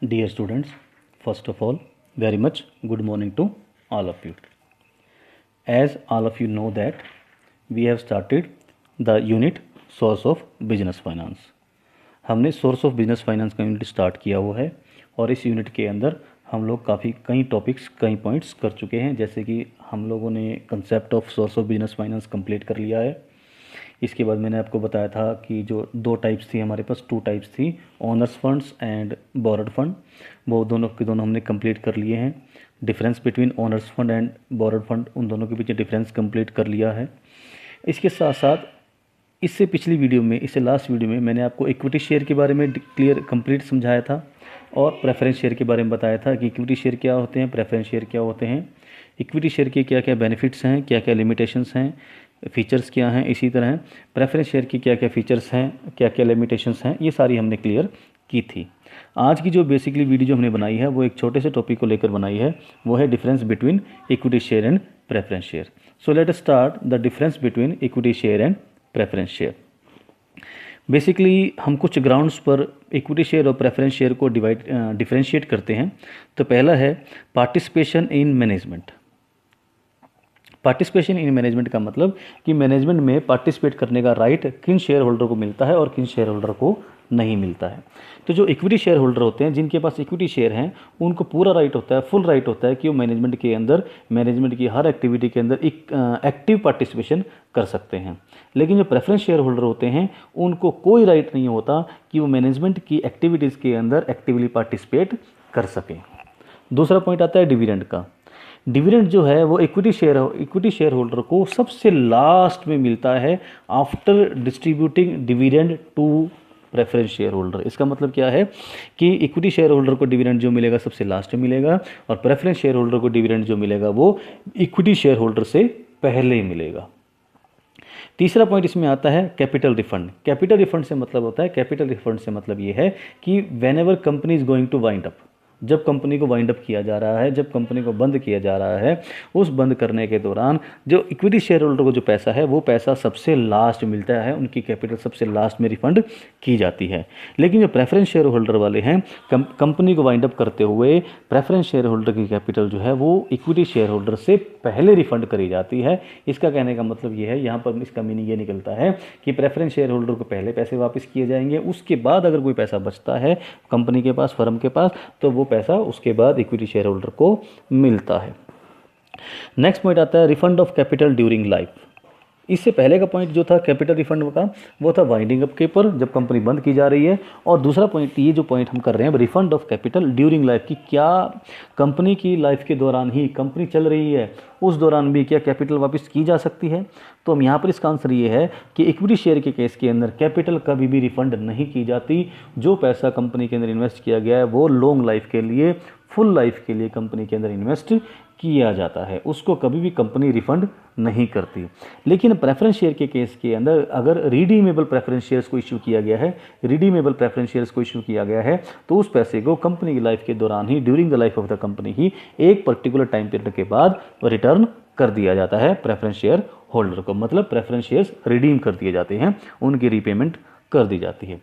Dear students, first of all, very much good morning to all of you. As all of you know that we have started the unit Source of Business Finance. हमने source of business finance का unit start किया हुआ है और इस unit के अंदर हम लोग कई टॉपिक्स कई पॉइंट्स कर चुके हैं, जैसे कि हम लोगों ने concept of source of business finance complete कर लिया है। इसके बाद मैंने आपको बताया था कि जो दो टाइप्स थी हमारे पास, टू टाइप्स थी, owners funds and borrowed fund, वो दोनों के दोनों हमने कंप्लीट कर लिए हैं। Difference between owner's fund and borrowed fund, उन दोनों के पीछे डिफरेंस कंप्लीट कर लिया है। इसके साथ साथ इससे पिछली वीडियो में, इससे लास्ट वीडियो में मैंने आपको इक्विटी शेयर के बारे में क्लियर कंप्लीट समझाया था और प्रेफरेंस शेयर के बारे में बताया था कि इक्विटी शेयर क्या होते हैं, प्रेफरेंस शेयर क्या होते हैं, इक्विटी शेयर के क्या क्या बेनिफिट्स हैं, क्या क्या लिमिटेशंस हैं, फीचर्स क्या हैं। इसी तरह प्रेफरेंस शेयर की क्या क्या फीचर्स हैं, क्या क्या लिमिटेशंस हैं, ये सारी हमने क्लियर की थी। आज की जो बेसिकली वीडियो जो हमने बनाई है वो एक छोटे से टॉपिक को लेकर बनाई है, वो है difference between equity share and preference share. So let us start the difference between equity share and preference share. Basically हम कुछ ग्राउंड्स पर इक्विटी शेयर और प्रेफरेंस शेयर को डिफरेंशिएट करते हैं। तो पहला है participation in management. Participation in management का मतलब कि मैनेजमेंट में पार्टिसिपेट करने का राइट किन शेयर होल्डर को मिलता है और किन शेयर होल्डर को नहीं मिलता है। तो जो इक्विटी शेयर होल्डर होते हैं, जिनके पास इक्विटी शेयर हैं, उनको पूरा राइट होता है, फुल राइट होता है कि वो मैनेजमेंट के अंदर, मैनेजमेंट की हर एक्टिविटी के अंदर एक एक्टिव पार्टिसिपेशन कर सकते हैं। लेकिन जो प्रेफरेंस शेयर होल्डर होते हैं, उनको कोई राइट नहीं होता कि वो मैनेजमेंट की एक्टिविटीज़ के अंदर एक्टिवली पार्टिसिपेट कर सकें। दूसरा पॉइंट आता है डिविडेंड का। डिविडेंड जो है वो इक्विटी शेयर होल्डर को सबसे लास्ट में मिलता है, after distributing dividend to preference share holder. इसका मतलब क्या है कि इक्विटी शेयर होल्डर को डिविडेंड जो मिलेगा सबसे लास्ट में मिलेगा और प्रेफरेंस शेयर होल्डर को डिविडेंड जो मिलेगा वो इक्विटी शेयर होल्डर से पहले मिलेगा। तीसरा पॉइंट इसमें आता है कैपिटल रिफंड। कैपिटल रिफंड से मतलब होता है, कैपिटल रिफंड से मतलब ये है कि whenever company is going to wind up, जब कंपनी को वाइंड अप किया जा रहा है, जब कंपनी को बंद किया जा रहा है, उस बंद करने के दौरान जो इक्विटी शेयर होल्डर को जो पैसा है वो पैसा सबसे लास्ट मिलता है, उनकी कैपिटल सबसे लास्ट में रिफंड की जाती है। लेकिन जो प्रेफरेंस शेयर होल्डर वाले हैं, कंपनी को वाइंड अप करते हुए प्रेफरेंस शेयर होल्डर की कैपिटल जो है वो इक्विटी शेयर होल्डर से पहले रिफंड करी जाती है। इसका कहने का मतलब ये है, यहाँ पर इसका मीनिंग ये निकलता है कि प्रेफरेंस शेयर होल्डर को पहले पैसे वापस किए जाएंगे, उसके बाद अगर कोई पैसा बचता है कंपनी के पास, फर्म के पास, तो वो पैसा उसके बाद इक्विटी शेयर होल्डर को मिलता है। नेक्स्ट पॉइंट आता है refund of capital during life. इससे पहले का पॉइंट जो था कैपिटल रिफंड का, वो था वाइंडिंग अप के पर, जब कंपनी बंद की जा रही है। और दूसरा पॉइंट, ये जो पॉइंट हम कर रहे हैं refund of capital during life, कि क्या कंपनी की लाइफ के दौरान ही, कंपनी चल रही है उस दौरान भी क्या कैपिटल वापस की जा सकती है। तो हम यहाँ पर इसका आंसर ये है कि इक्विटी शेयर के केस के अंदर कैपिटल कभी भी रिफंड नहीं की जाती। जो पैसा कंपनी के अंदर इन्वेस्ट किया गया है वो लॉन्ग लाइफ के लिए, फुल लाइफ के लिए कंपनी के अंदर इन्वेस्ट किया जाता है, उसको कभी भी कंपनी रिफंड नहीं करती। लेकिन प्रेफरेंस शेयर के केस के अंदर अगर रिडीमेबल प्रेफरेंस शेयर्स को इशू किया गया है, रिडीमेबल प्रेफरेंस शेयर्स को इशू किया गया है, तो उस पैसे को कंपनी की लाइफ के दौरान ही, during the life of the company ही, एक पर्टिकुलर टाइम पीरियड के बाद रिटर्न कर दिया जाता है प्रेफरेंस शेयर होल्डर को। मतलब प्रेफरेंस शेयर्स रिडीम कर दिए जाते हैं, उनकी रीपेमेंट कर दी जाती है।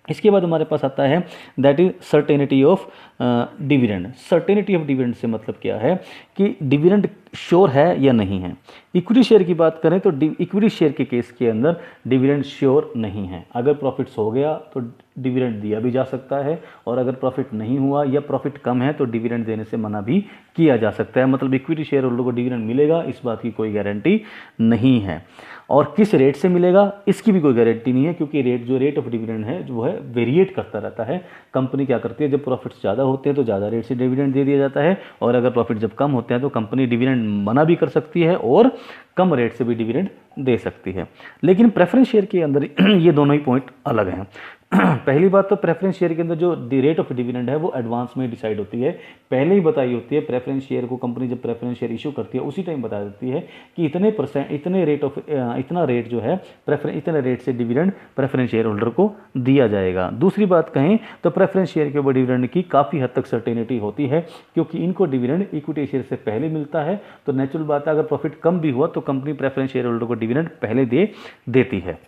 इसके बाद हमारे पास आता है that is certainty of dividend. Certainty of dividend से मतलब क्या है कि डिविडेंड श्योर है या नहीं है। इक्विटी शेयर की बात करें तो इक्विटी शेयर के केस के अंदर डिविडेंड श्योर नहीं है। अगर प्रॉफिट्स हो गया तो डिविडेंड दिया भी जा सकता है, और अगर प्रॉफिट नहीं हुआ या प्रॉफिट कम है तो डिविडेंड देने से मना भी किया जा सकता है। मतलब इक्विटी शेयर होल्डर को डिविडेंड मिलेगा, इस बात की कोई गारंटी नहीं है। और किस रेट से मिलेगा इसकी भी कोई गारंटी नहीं है, क्योंकि रेट ऑफ डिविडेंड है जो है वेरिएट करता रहता है। कंपनी क्या करती है, जब प्रॉफिट्स ज़्यादा होते हैं तो ज़्यादा रेट से डिविडेंड दे दिया जाता है, और अगर प्रॉफिट जब कम होते हैं तो कंपनी डिविडेंड मना भी कर सकती है और कम रेट से भी डिविडेंड दे सकती है। लेकिन प्रेफरेंस शेयर के अंदर ये दोनों ही पॉइंट अलग हैं। पहली बात तो प्रेफरेंस शेयर के अंदर जो रेट ऑफ डिविडेंड है वो एडवांस में डिसाइड होती है, पहले ही बताई होती है। प्रेफरेंस शेयर को कंपनी जब प्रेफरेंस शेयर इशू करती है उसी टाइम बता देती है कि इतने परसेंट, इतना रेट जो है इतने रेट से डिविडेंड प्रेफरेंस शेयर होल्डर को दिया जाएगा। दूसरी बात कहें तो प्रेफरेंस शेयर के ऊपर डिविडेंड की काफ़ी हद तक सर्टेनिटी होती है, क्योंकि इनको डिविडेंड इक्विटी शेयर से पहले मिलता है। तो नेचुरल बात है, अगर प्रॉफिट कम भी हुआ तो कंपनी प्रेफरेंस शेयर होल्डर को डिविडेंड पहले देती है।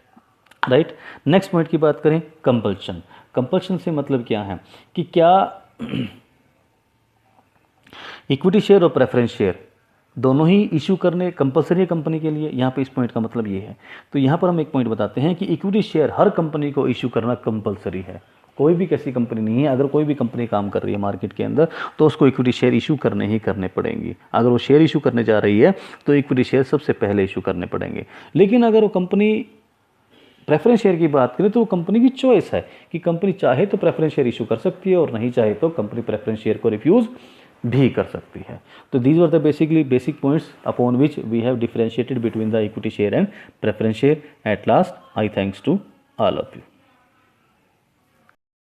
राइट। नेक्स्ट पॉइंट की बात करें कंपल्शन। कंपल्शन से मतलब क्या है कि क्या इक्विटी शेयर और प्रेफरेंस शेयर दोनों ही इशू करने कंपलसरी है कंपनी के लिए। यहाँ पे इस पॉइंट का मतलब ये है। तो यहाँ पर हम एक पॉइंट बताते हैं कि इक्विटी शेयर हर कंपनी को इशू करना कंपलसरी है। कोई भी कैसी कंपनी नहीं है, अगर कोई भी कंपनी काम कर रही है मार्केट के अंदर तो उसको इक्विटी शेयर इशू करने ही करने पड़ेंगी। अगर वो शेयर इशू करने जा रही है तो इक्विटी शेयर सबसे पहले इशू करने पड़ेंगे। लेकिन अगर वो कंपनी प्रेफरेंस शेयर की बात करें तो वो कंपनी की चॉइस है कि कंपनी चाहे तो प्रेफरेंस शेयर इशू कर सकती है और नहीं चाहे तो कंपनी प्रेफरेंस शेयर को रिफ्यूज़ भी कर सकती है। तो these are the basic points upon which we have differentiated between the equity share and preference share. At last I thanks to all of you.